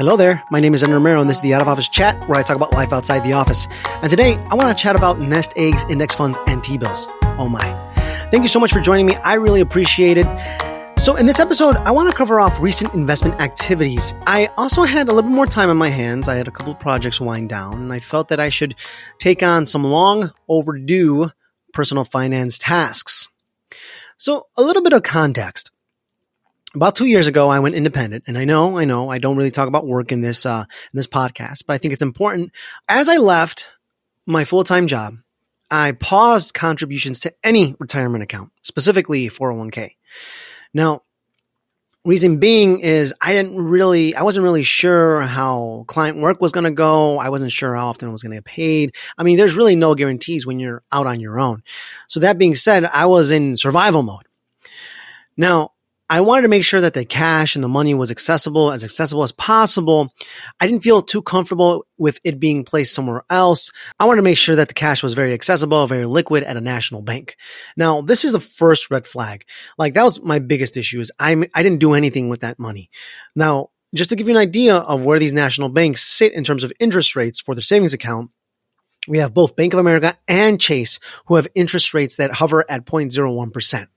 Hello there, my name is Ed Romero and this is the Out of Office Chat where I talk about life outside the office. And today I want to chat about nest eggs, index funds, and T-bills. Oh my. Thank you so much for joining me. I really appreciate it. So in this episode, I want to cover off recent investment activities. I also had a little bit more time on my hands. I had a couple of projects wind down and I felt that I should take on some long overdue personal finance tasks. So a little bit of context. About 2 years ago, I went independent, and I know, I don't really talk about work in this podcast, but I think it's important. As I left my full-time job, I paused contributions to any retirement account, specifically 401k. Now, reason being is I wasn't really sure how client work was going to go. I wasn't sure how often I was going to get paid. I mean, there's really no guarantees when you're out on your own. So that being said, I was in survival mode. Now, I wanted to make sure that the cash and the money was accessible as possible. I didn't feel too comfortable with it being placed somewhere else. I wanted to make sure that the cash was very accessible, very liquid at a national bank. Now, this is the first red flag. Like, that was my biggest issue is I didn't do anything with that money. Now, just to give you an idea of where these national banks sit in terms of interest rates for their savings account, we have both Bank of America and Chase who have interest rates that hover at 0.01%.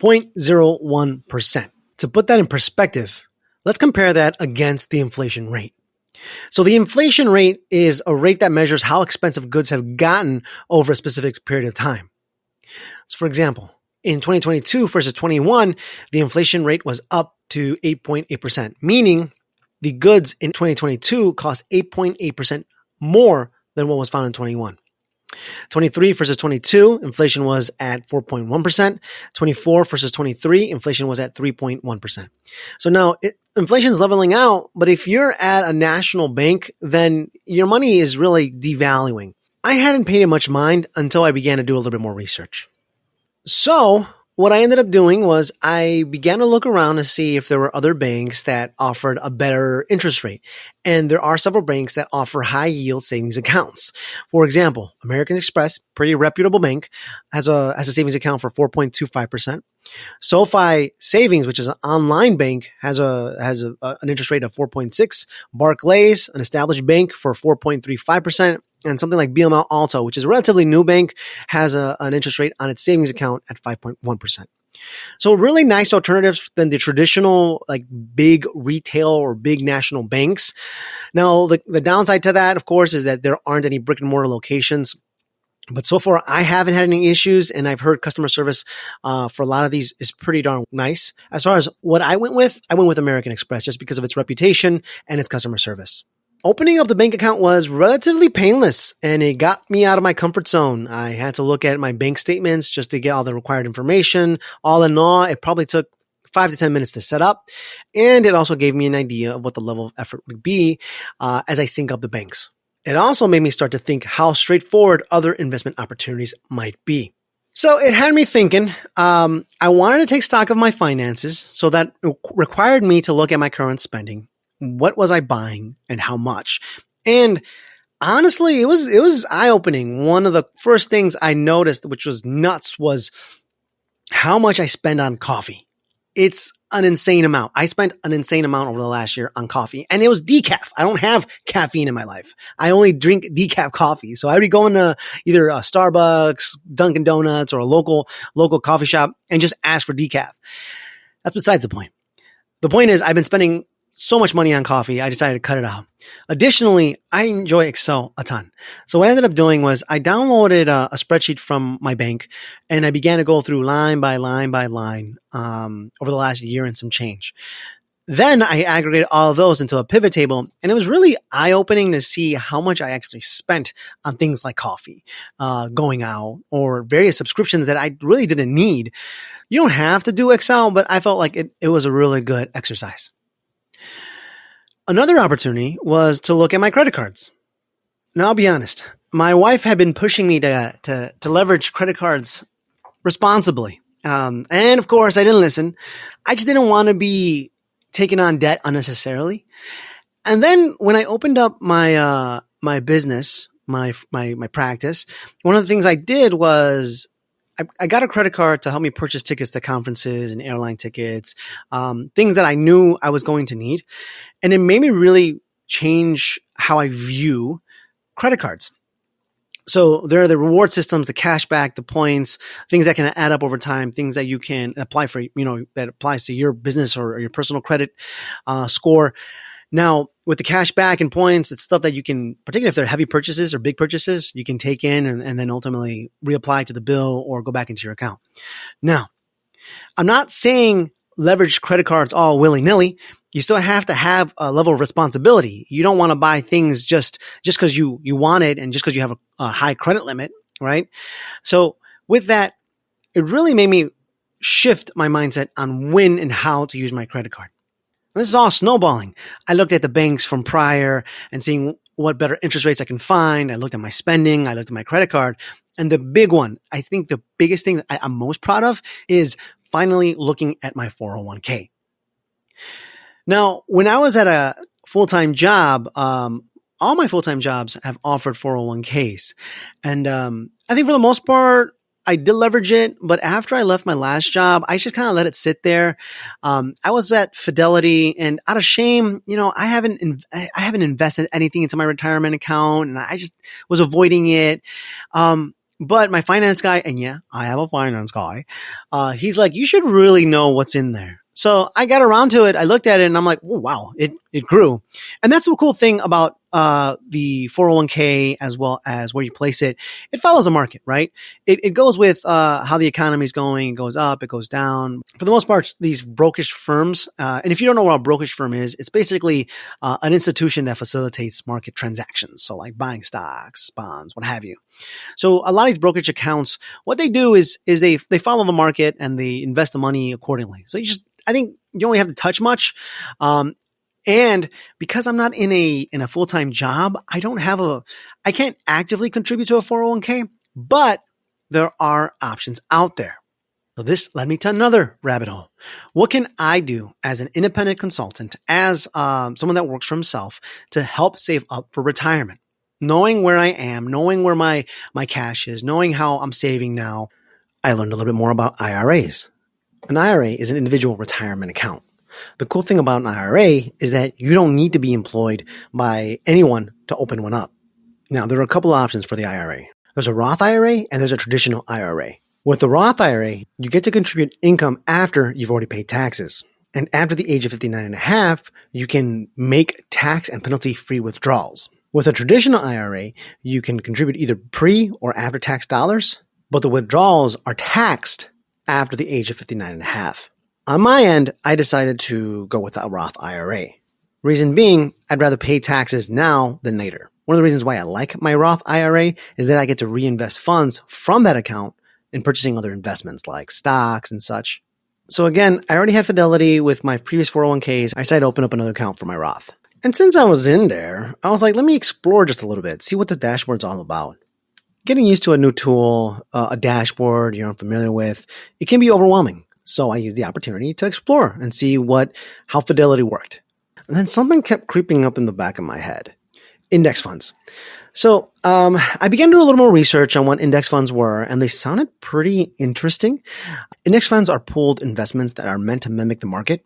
0.01%. To put that in perspective, let's compare that against the inflation rate. So the inflation rate is a rate that measures how expensive goods have gotten over a specific period of time. So for example, in 2022 versus 21, the inflation rate was up to 8.8%, meaning the goods in 2022 cost 8.8% more than what was found in 21. 23 versus 22, inflation was at 4.1%. 24 versus 23, inflation was at 3.1%. So now inflation is leveling out, but if you're at a national bank, then your money is really devaluing. I hadn't paid it much mind until I began to do a little bit more research. So what I ended up doing was I began to look around to see if there were other banks that offered a better interest rate. And there are several banks that offer high yield savings accounts. For example, American Express, pretty reputable bank, has a savings account for 4.25%. SoFi Savings, which is an online bank, has an interest rate of 4.6. Barclays, an established bank, for 4.35%. And something like BMO Alto, which is a relatively new bank, has an interest rate on its savings account at 5.1%. So really nice alternatives than the traditional like big retail or big national banks. Now, the downside to that, of course, is that there aren't any brick and mortar locations. But so far, I haven't had any issues, and I've heard customer service for a lot of these is pretty darn nice. As far as what I went with American Express just because of its reputation and its customer service. Opening up the bank account was relatively painless and it got me out of my comfort zone. I had to look at my bank statements just to get all the required information. All in all, it probably took 5 to 10 minutes to set up. And it also gave me an idea of what the level of effort would be as I sync up the banks. It also made me start to think how straightforward other investment opportunities might be. So it had me thinking, I wanted to take stock of my finances, so that required me to look at my current spending. What was I buying and how much? And honestly, it was eye-opening. One of the first things I noticed, which was nuts, was how much I spend on coffee. It's an insane amount. I spent an insane amount over the last year on coffee, and it was decaf. I don't have caffeine in my life. I only drink decaf coffee. So I would go into either a Starbucks, Dunkin' Donuts, or a local coffee shop and just ask for decaf. That's besides the point. The point is I've been spending so much money on coffee, I decided to cut it out. Additionally, I enjoy Excel a ton. So what I ended up doing was I downloaded a spreadsheet from my bank and I began to go through line by line by line over the last year and some change. Then I aggregated all of those into a pivot table, and it was really eye-opening to see how much I actually spent on things like coffee, going out, or various subscriptions that I really didn't need. You don't have to do Excel, but I felt like it was a really good exercise. Another opportunity was to look at my credit cards. Now, I'll be honest. My wife had been pushing me to leverage credit cards responsibly. And of course, I didn't listen. I just didn't want to be taking on debt unnecessarily. And then when I opened up my business, my practice, one of the things I did was I got a credit card to help me purchase tickets to conferences and airline tickets, things that I knew I was going to need. And it made me really change how I view credit cards. So there are the reward systems, the cashback, the points, things that can add up over time, things that you can apply for, that applies to your business or your personal credit score. Now, with the cashback and points, it's stuff that you can, particularly if they're heavy purchases or big purchases, you can take in and then ultimately reapply to the bill or go back into your account. Now, I'm not saying leverage credit cards all willy-nilly. You still have to have a level of responsibility. You don't want to buy things just because you want it and just because you have a high credit limit, right? So with that, it really made me shift my mindset on when and how to use my credit card. And this is all snowballing. I looked at the banks from prior and seeing what better interest rates I can find. I looked at my spending. I looked at my credit card. And the big one, I think the biggest thing that I'm most proud of is finally looking at my 401k. Now, when I was at a full-time job, all my full-time jobs have offered 401ks. And I think for the most part, I did leverage it. But after I left my last job, I just kind of let it sit there. I was at Fidelity, and out of shame, I haven't invested anything into my retirement account, and I just was avoiding it. But my finance guy, and yeah, I have a finance guy, he's like, you should really know what's in there. So I got around to it. I looked at it and I'm like, oh, wow, it grew. And that's the cool thing about the 401k as well as where you place it. It follows the market, right? It goes with how the economy is going. It goes up, it goes down. For the most part, these brokerage firms, and if you don't know what a brokerage firm is, it's basically an institution that facilitates market transactions. So like buying stocks, bonds, what have you. So a lot of these brokerage accounts, what they do is they follow the market and they invest the money accordingly. So I think you don't really have to touch much. And because I'm not in a full-time job, I can't actively contribute to a 401k, but there are options out there. So this led me to another rabbit hole. What can I do as an independent consultant, as someone that works for himself, to help save up for retirement? Knowing where I am, knowing where my cash is, knowing how I'm saving now, I learned a little bit more about IRAs. An IRA is an individual retirement account. The cool thing about an IRA is that you don't need to be employed by anyone to open one up. Now, there are a couple of options for the IRA. There's a Roth IRA and there's a traditional IRA. With the Roth IRA, you get to contribute income after you've already paid taxes. And after the age of 59 and a half, you can make tax and penalty-free withdrawals. With a traditional IRA, you can contribute either pre or after tax dollars, but the withdrawals are taxed after the age of 59 and a half. On my end, I decided to go with a Roth IRA. Reason being, I'd rather pay taxes now than later. One of the reasons why I like my Roth IRA is that I get to reinvest funds from that account in purchasing other investments like stocks and such. So again, I already had Fidelity with my previous 401ks. I decided to open up another account for my Roth. And since I was in there, I was like, let me explore just a little bit, see what the dashboard's all about. Getting used to a new tool, a dashboard you're unfamiliar with, it can be overwhelming. So I used the opportunity to explore and see how Fidelity worked. And then something kept creeping up in the back of my head. Index funds. So I began to do a little more research on what index funds were, and they sounded pretty interesting. Index funds are pooled investments that are meant to mimic the market.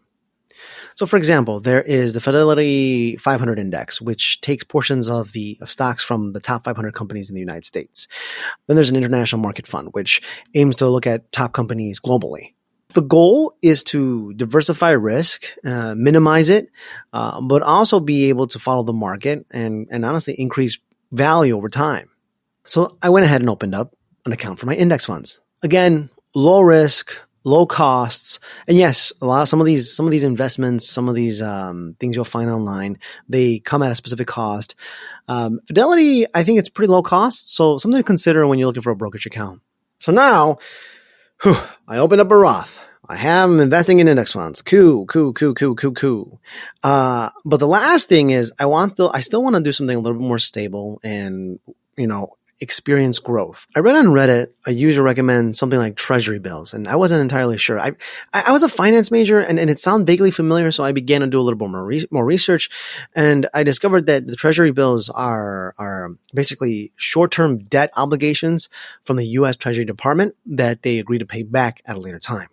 So for example, there is the Fidelity 500 Index, which takes portions of stocks from the top 500 companies in the United States. Then there's an international market fund, which aims to look at top companies globally. The goal is to diversify risk, minimize it, but also be able to follow the market and honestly increase value over time. So I went ahead and opened up an account for my index funds. Again, low risk, low costs. And yes, some of these investments, some of these things you'll find online, they come at a specific cost. Fidelity, I think it's pretty low cost. So something to consider when you're looking for a brokerage account. So now, I opened up a Roth. I am investing in index funds. Cool. But the last thing is I still want to do something a little bit more stable and, experience growth. I read on Reddit a user recommend something like treasury bills, and I wasn't entirely sure. I was a finance major, and it sounded vaguely familiar, so I began to do a little bit more research, and I discovered that the treasury bills are basically short-term debt obligations from the U.S. Treasury Department that they agree to pay back at a later time.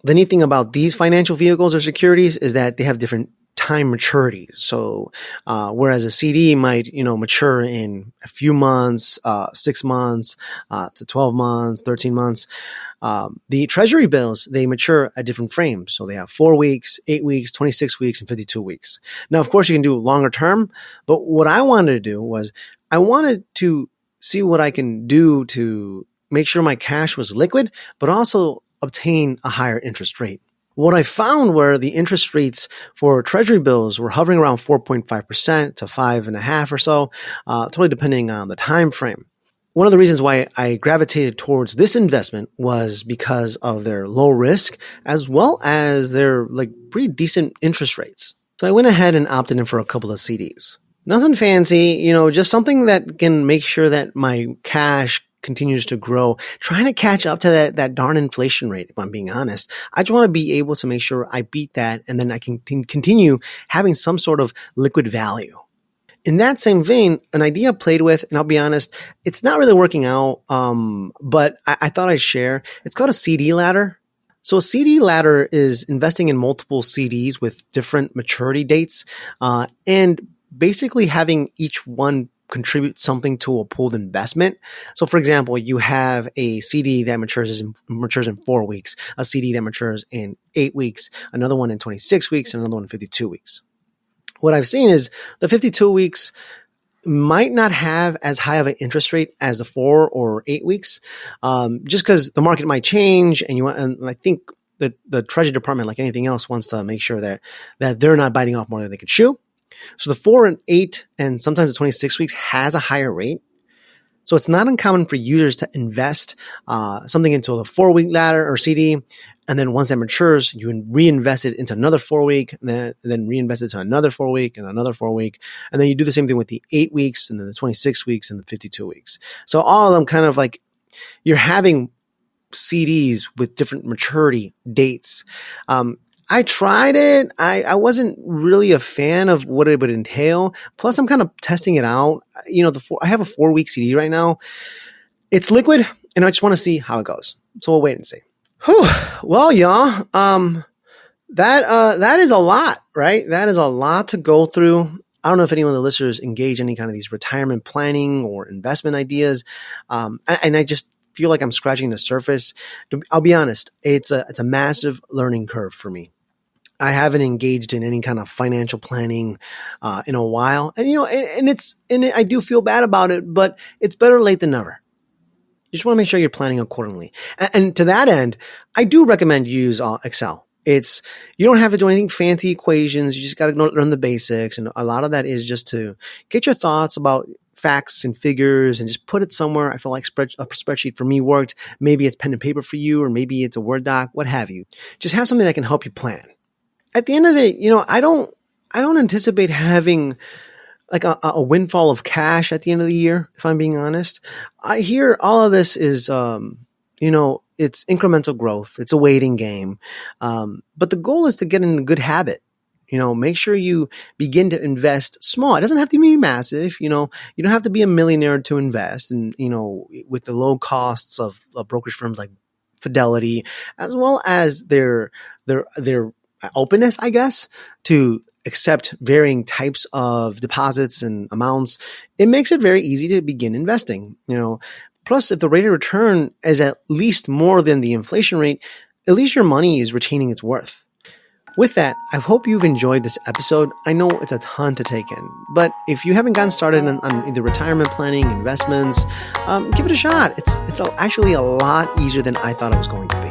The neat thing about these financial vehicles or securities is that they have different time maturities. So, whereas a CD might, mature in a few months, 6 months, to 12 months, 13 months, the treasury bills, they mature at different frames. So they have 4 weeks, 8 weeks, 26 weeks, and 52 weeks. Now, of course, you can do longer term, but what I wanted to do was I wanted to see what I can do to make sure my cash was liquid, but also obtain a higher interest rate. What I found were the interest rates for treasury bills were hovering around 4.5% to 5.5% or so, totally depending on the time frame. One of the reasons why I gravitated towards this investment was because of their low risk as well as their pretty decent interest rates. So I went ahead and opted in for a couple of CDs. Nothing fancy, just something that can make sure that my cash continues to grow, trying to catch up to that darn inflation rate, if I'm being honest. I just want to be able to make sure I beat that, and then I can continue having some sort of liquid value. In that same vein, an idea I played with, and I'll be honest, it's not really working out, but I thought I'd share. It's called a CD ladder. So a CD ladder is investing in multiple CDs with different maturity dates, and basically having each one contribute something to a pooled investment. So for example, you have a CD that matures in 4 weeks, a CD that matures in 8 weeks, another one in 26 weeks, and another one in 52 weeks. What I've seen is the 52 weeks might not have as high of an interest rate as the 4 or 8 weeks, just because the market might change, and I think that the Treasury Department, like anything else, wants to make sure that they're not biting off more than they can chew. So the 4 and 8 and sometimes the 26 weeks has a higher rate. So it's not uncommon for users to invest something into a 4-week ladder or CD. And then once that matures, you reinvest it into another 4-week, and then reinvest it to another 4-week and another 4-week. And then you do the same thing with the 8 weeks and then the 26 weeks and the 52 weeks. So all of them kind of you're having CDs with different maturity dates. I tried it. I wasn't really a fan of what it would entail. Plus, I'm kind of testing it out. I have a 4-week CD right now. It's liquid, and I just want to see how it goes. So we'll wait and see. Whew. Well, y'all, that is a lot, right? That is a lot to go through. I don't know if anyone of the listeners engage in any kind of these retirement planning or investment ideas, and I just feel like I'm scratching the surface. I'll be honest, it's a massive learning curve for me. I haven't engaged in any kind of financial planning in a while, and I do feel bad about it, but it's better late than never. You just want to make sure you're planning accordingly. And to that end, I do recommend you use Excel. You don't have to do anything fancy equations. You just got to learn the basics, and a lot of that is just to get your thoughts about facts and figures and just put it somewhere. I feel like a spreadsheet for me worked. Maybe it's pen and paper for you, or maybe it's a Word doc, what have you. Just have something that can help you plan. At the end of it, I don't anticipate having a windfall of cash at the end of the year, if I'm being honest. I hear all of this is, it's incremental growth. It's a waiting game. But the goal is to get in a good habit. Make sure you begin to invest small. It doesn't have to be massive. You don't have to be a millionaire to invest. And, with the low costs of brokerage firms like Fidelity, as well as their openness, I guess, to accept varying types of deposits and amounts, it makes it very easy to begin investing. Plus, if the rate of return is at least more than the inflation rate, at least your money is retaining its worth. With that, I hope you've enjoyed this episode. I know it's a ton to take in, but if you haven't gotten started on either retirement planning, investments, give it a shot. It's actually a lot easier than I thought it was going to be.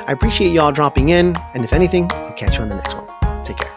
I appreciate y'all dropping in, and if anything, I'll catch you on the next one. Take care.